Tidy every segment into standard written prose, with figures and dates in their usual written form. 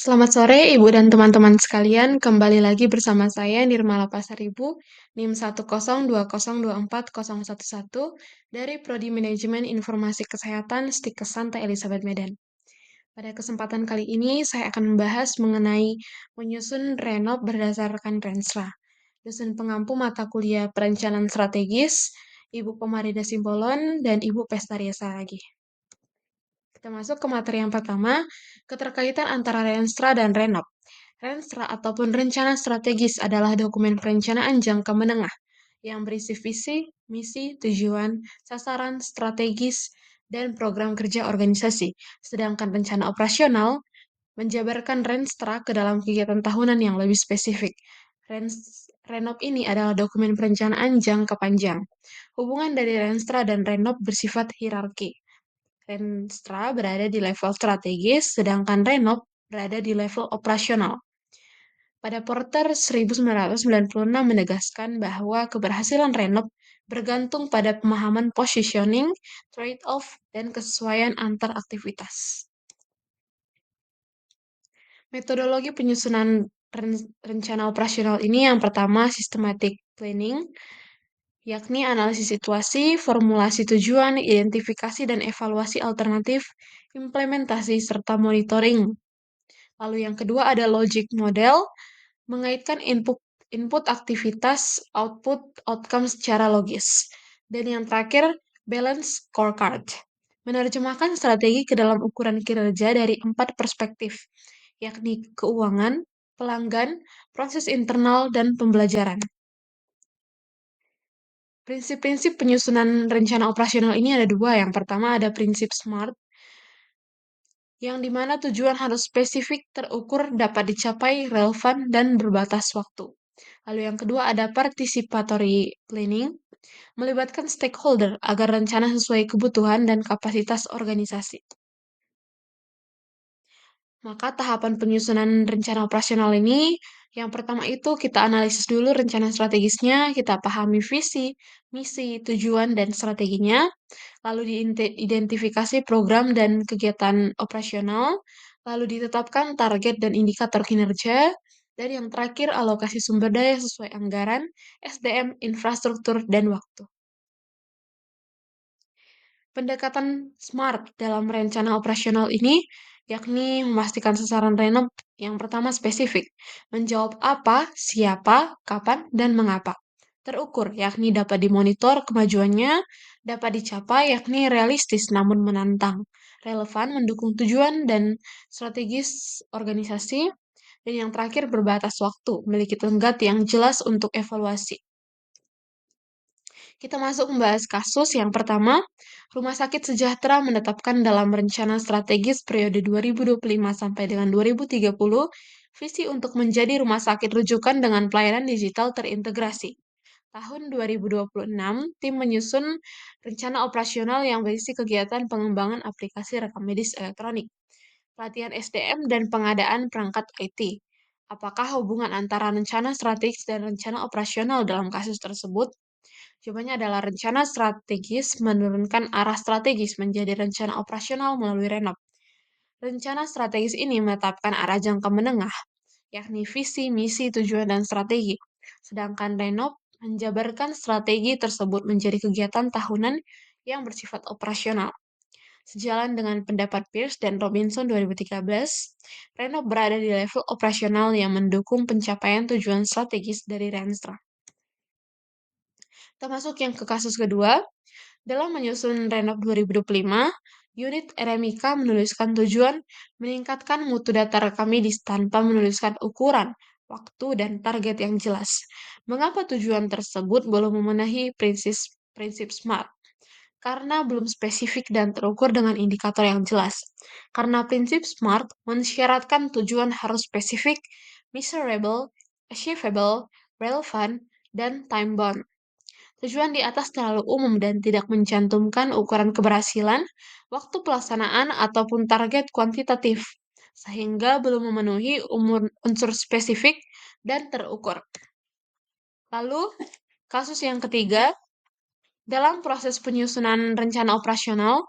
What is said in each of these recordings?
Selamat sore Ibu dan teman-teman sekalian, kembali lagi bersama saya Nirmala Pasaribu, NIM 102024011 dari Prodi Manajemen Informasi Kesehatan Stikes Santai Elizabeth Medan. Pada kesempatan kali ini saya akan membahas mengenai menyusun renov berdasarkan Renstra. Dosen pengampu mata kuliah perencanaan strategis, Ibu Pemarida Simbolon dan Ibu Pestaria Saragi. Kita masuk ke materi yang pertama, keterkaitan antara Renstra dan Renov. Renstra ataupun rencana strategis adalah dokumen perencanaan jangka menengah yang berisi visi, misi, tujuan, sasaran, strategis, dan program kerja organisasi. Sedangkan rencana operasional menjabarkan Renstra ke dalam kegiatan tahunan yang lebih spesifik. Renov ini adalah dokumen perencanaan jangka panjang. Hubungan dari Renstra dan Renov bersifat hierarki. Renstra berada di level strategis, sedangkan Renov berada di level operasional. Pada Porter 1996 menegaskan bahwa keberhasilan Renov bergantung pada pemahaman positioning, trade-off, dan kesesuaian antar aktivitas. Metodologi penyusunan rencana operasional ini yang pertama systematic planning, yakni analisis situasi, formulasi tujuan, identifikasi dan evaluasi alternatif, implementasi, serta monitoring. Lalu yang kedua ada logic model, mengaitkan input aktivitas, output, outcome secara logis. Dan yang terakhir, balance scorecard. Menerjemahkan strategi ke dalam ukuran kinerja dari 4 perspektif, yakni keuangan, pelanggan, proses internal, dan pembelajaran. Prinsip-prinsip penyusunan rencana operasional ini ada dua. Yang pertama ada prinsip SMART, yang dimana tujuan harus spesifik, terukur, dapat dicapai, relevan, dan berbatas waktu. Lalu yang kedua ada participatory planning, melibatkan stakeholder agar rencana sesuai kebutuhan dan kapasitas organisasi. Maka tahapan penyusunan rencana operasional ini, yang pertama itu kita analisis dulu rencana strategisnya, kita pahami visi, misi, tujuan, dan strateginya, lalu diidentifikasi program dan kegiatan operasional, lalu ditetapkan target dan indikator kinerja, dan yang terakhir alokasi sumber daya sesuai anggaran, SDM, infrastruktur, dan waktu. Pendekatan SMART dalam rencana operasional ini yakni memastikan sasaran renov yang pertama spesifik, menjawab apa, siapa, kapan, dan mengapa. Terukur, yakni dapat dimonitor kemajuannya, dapat dicapai, yakni realistis namun menantang, relevan, mendukung tujuan dan strategis organisasi, dan yang terakhir berbatas waktu, memiliki tenggat yang jelas untuk evaluasi. Kita masuk membahas kasus yang pertama. Rumah Sakit Sejahtera menetapkan dalam rencana strategis periode 2025 sampai dengan 2030 visi untuk menjadi rumah sakit rujukan dengan pelayanan digital terintegrasi. Tahun 2026, tim menyusun rencana operasional yang berisi kegiatan pengembangan aplikasi rekam medis elektronik, pelatihan SDM, dan pengadaan perangkat IT. Apakah hubungan antara rencana strategis dan rencana operasional dalam kasus tersebut? Jawabannya adalah rencana strategis menurunkan arah strategis menjadi rencana operasional melalui renov. Rencana strategis ini menetapkan arah jangka menengah, yakni visi, misi, tujuan, dan strategi. Sedangkan renov menjabarkan strategi tersebut menjadi kegiatan tahunan yang bersifat operasional. Sejalan dengan pendapat Pierce dan Robinson 2013, renov berada di level operasional yang mendukung pencapaian tujuan strategis dari Renstra. Kita masuk yang ke kasus kedua. Dalam menyusun Renov 2025, unit RMIK menuliskan tujuan meningkatkan mutu data rekam medis tanpa menuliskan ukuran, waktu, dan target yang jelas. Mengapa tujuan tersebut belum memenuhi prinsip SMART? Karena belum spesifik dan terukur dengan indikator yang jelas. Karena prinsip SMART mensyaratkan tujuan harus spesifik, measurable, achievable, relevant, dan time-bound. Tujuan di atas terlalu umum dan tidak mencantumkan ukuran keberhasilan, waktu pelaksanaan, ataupun target kuantitatif, sehingga belum memenuhi unsur spesifik dan terukur. Lalu, kasus yang ketiga, dalam proses penyusunan rencana operasional,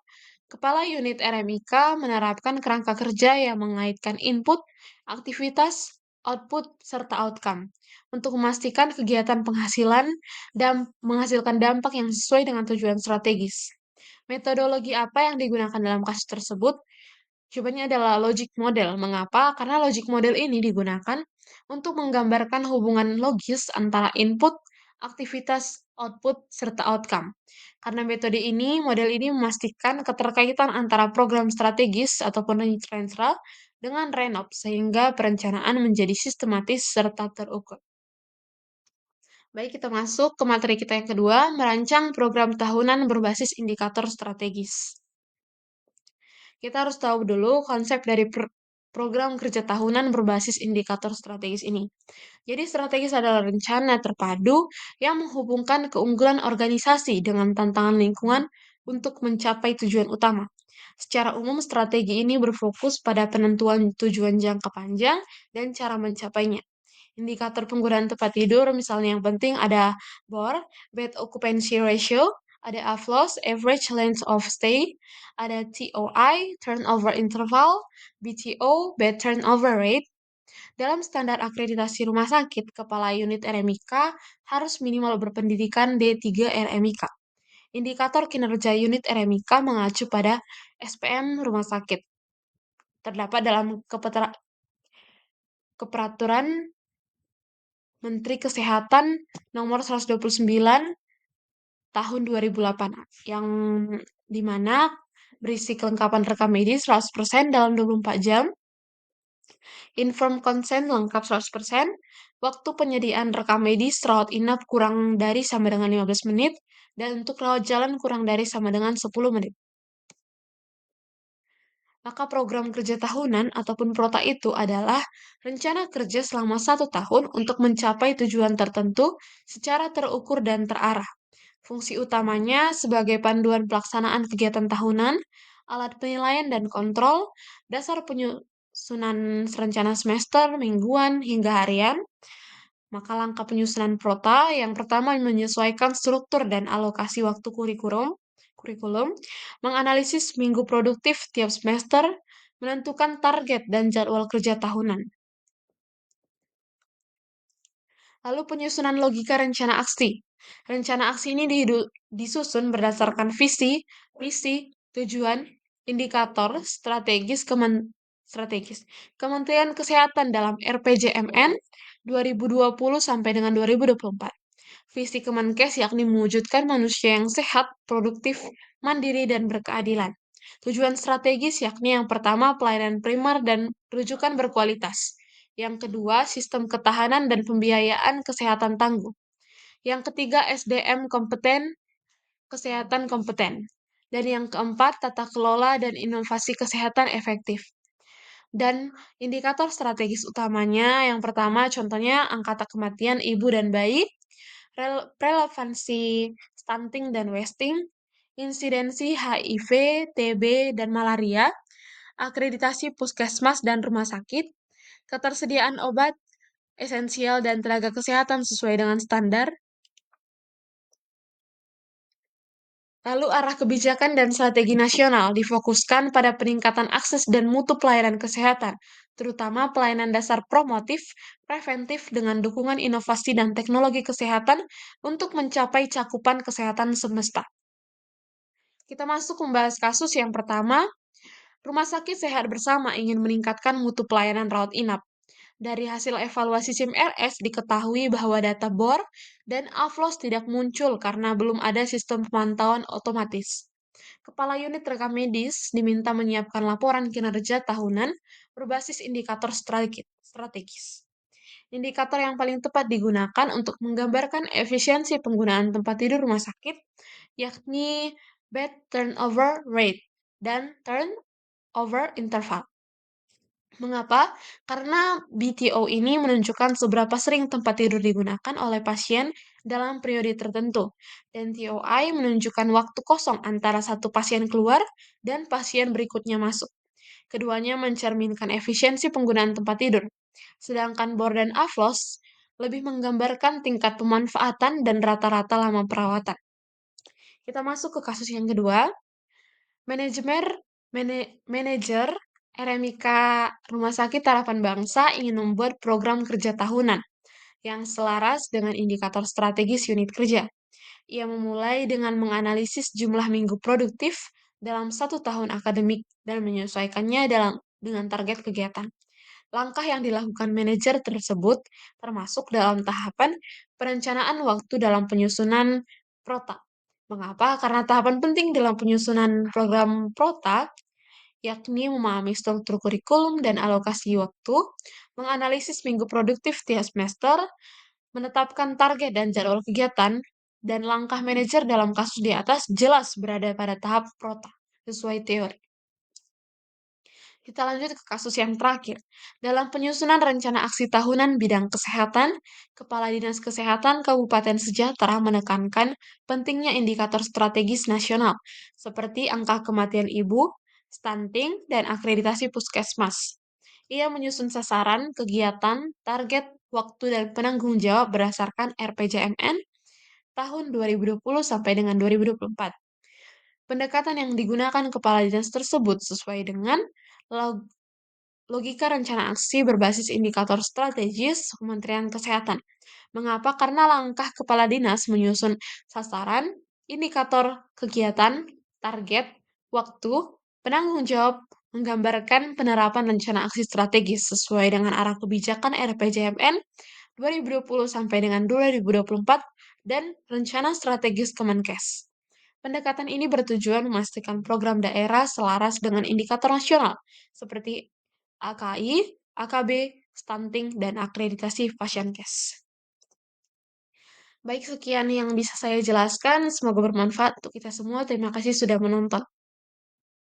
Kepala Unit RMIK menerapkan kerangka kerja yang mengaitkan input, aktivitas, output, serta outcome untuk memastikan kegiatan penghasilan dan menghasilkan dampak yang sesuai dengan tujuan strategis. Metodologi apa yang digunakan dalam kasus tersebut? Jawabannya adalah logic model. Mengapa? Karena logic model ini digunakan untuk menggambarkan hubungan logis antara input, aktivitas, output, serta outcome. Karena model ini memastikan keterkaitan antara program strategis ataupun rencana dengan renov, sehingga perencanaan menjadi sistematis serta terukur. Baik, kita masuk ke materi kita yang kedua, merancang program tahunan berbasis indikator strategis. Kita harus tahu dulu konsep dari program kerja tahunan berbasis indikator strategis ini. Jadi strategis adalah rencana terpadu yang menghubungkan keunggulan organisasi dengan tantangan lingkungan untuk mencapai tujuan utama. Secara umum, strategi ini berfokus pada penentuan tujuan jangka panjang dan cara mencapainya. Indikator penggunaan tempat tidur, misalnya yang penting ada BOR, Bed Occupancy Ratio, ada AFLOS, Average Length of Stay, ada TOI, Turnover Interval, BTO, Bed Turnover Rate. Dalam standar akreditasi rumah sakit, kepala unit RMIK harus minimal berpendidikan D3 RMIK. Indikator kinerja unit RMIK mengacu pada SPM rumah sakit. Terdapat dalam Keperaturan Menteri Kesehatan nomor 129 tahun 2008 yang dimana berisi kelengkapan rekam medis 100% dalam 24 jam, inform consent lengkap 100%, waktu penyediaan rekam medis rawat inap kurang dari sama dengan 15 menit, dan untuk rawat jalan kurang dari sama dengan 10 menit. Maka program kerja tahunan ataupun prota itu adalah rencana kerja selama 1 tahun untuk mencapai tujuan tertentu secara terukur dan terarah. Fungsi utamanya sebagai panduan pelaksanaan kegiatan tahunan, alat penilaian dan kontrol, dasar penyusunan rencana semester, mingguan, hingga harian. Maka langkah penyusunan prota yang pertama menyesuaikan struktur dan alokasi waktu kurikulum, menganalisis minggu produktif tiap semester, menentukan target dan jadwal kerja tahunan. Lalu penyusunan logika rencana aksi. Rencana aksi ini disusun berdasarkan visi, misi, tujuan, indikator, strategis. Kementerian Kesehatan dalam RPJMN 2020 sampai dengan 2024. Visi Kemenkes yakni mewujudkan manusia yang sehat, produktif, mandiri, dan berkeadilan. Tujuan strategis yakni yang pertama pelayanan primer dan rujukan berkualitas. Yang kedua, sistem ketahanan dan pembiayaan kesehatan tangguh. Yang ketiga, SDM kompeten, kesehatan kompeten. Dan yang keempat, tata kelola dan inovasi kesehatan efektif. Dan indikator strategis utamanya, yang pertama contohnya angka kematian ibu dan bayi, relevansi stunting dan wasting, insidensi HIV, TB, dan malaria, akreditasi puskesmas dan rumah sakit, ketersediaan obat, esensial dan tenaga kesehatan sesuai dengan standar. Lalu arah kebijakan dan strategi nasional difokuskan pada peningkatan akses dan mutu pelayanan kesehatan, terutama pelayanan dasar promotif, preventif dengan dukungan inovasi dan teknologi kesehatan untuk mencapai cakupan kesehatan semesta. Kita masuk membahas kasus yang pertama, Rumah Sakit Sehat Bersama ingin meningkatkan mutu pelayanan rawat inap. Dari hasil evaluasi SIM-RS diketahui bahwa data BOR dan AFLOS tidak muncul karena belum ada sistem pemantauan otomatis. Kepala unit rekam medis diminta menyiapkan laporan kinerja tahunan berbasis indikator strategis. Indikator yang paling tepat digunakan untuk menggambarkan efisiensi penggunaan tempat tidur rumah sakit, yakni bed turnover rate dan turnover interval. Mengapa? Karena BTO ini menunjukkan seberapa sering tempat tidur digunakan oleh pasien dalam periode tertentu, dan TOI menunjukkan waktu kosong antara satu pasien keluar dan pasien berikutnya masuk. Keduanya mencerminkan efisiensi penggunaan tempat tidur, sedangkan BOR dan AFLOS lebih menggambarkan tingkat pemanfaatan dan rata-rata lama perawatan. Kita masuk ke kasus yang kedua. Manajemen manajer RMIK Rumah Sakit Harapan Bangsa ingin membuat program kerja tahunan yang selaras dengan indikator strategis unit kerja. Ia memulai dengan menganalisis jumlah minggu produktif dalam 1 tahun akademik dan menyesuaikannya dengan target kegiatan. Langkah yang dilakukan manajer tersebut termasuk dalam tahapan perencanaan waktu dalam penyusunan prota. Mengapa? Karena tahapan penting dalam penyusunan program prota yakni memahami struktur kurikulum dan alokasi waktu, menganalisis minggu produktif tiap semester, menetapkan target dan jadwal kegiatan, dan langkah manajer dalam kasus di atas jelas berada pada tahap prota, sesuai teori. Kita lanjut ke kasus yang terakhir. Dalam penyusunan rencana aksi tahunan bidang kesehatan, Kepala Dinas Kesehatan Kabupaten Sejahtera menekankan pentingnya indikator strategis nasional, seperti angka kematian ibu, stunting, dan akreditasi puskesmas. Ia menyusun sasaran, kegiatan, target, waktu, dan penanggung jawab berdasarkan RPJMN tahun 2020 sampai dengan 2024. Pendekatan yang digunakan kepala dinas tersebut sesuai dengan logika rencana aksi berbasis indikator strategis Kementerian Kesehatan. Mengapa? Karena langkah kepala dinas menyusun sasaran, indikator kegiatan, target, waktu, penanggung jawab, menggambarkan penerapan rencana aksi strategis sesuai dengan arah kebijakan RPJMN 2020 sampai dengan 2024 dan rencana strategis Kemenkes. Pendekatan ini bertujuan memastikan program daerah selaras dengan indikator nasional seperti AKI, AKB, stunting, dan akreditasi Pasienkes. Baik, sekian yang bisa saya jelaskan. Semoga bermanfaat untuk kita semua. Terima kasih sudah menonton.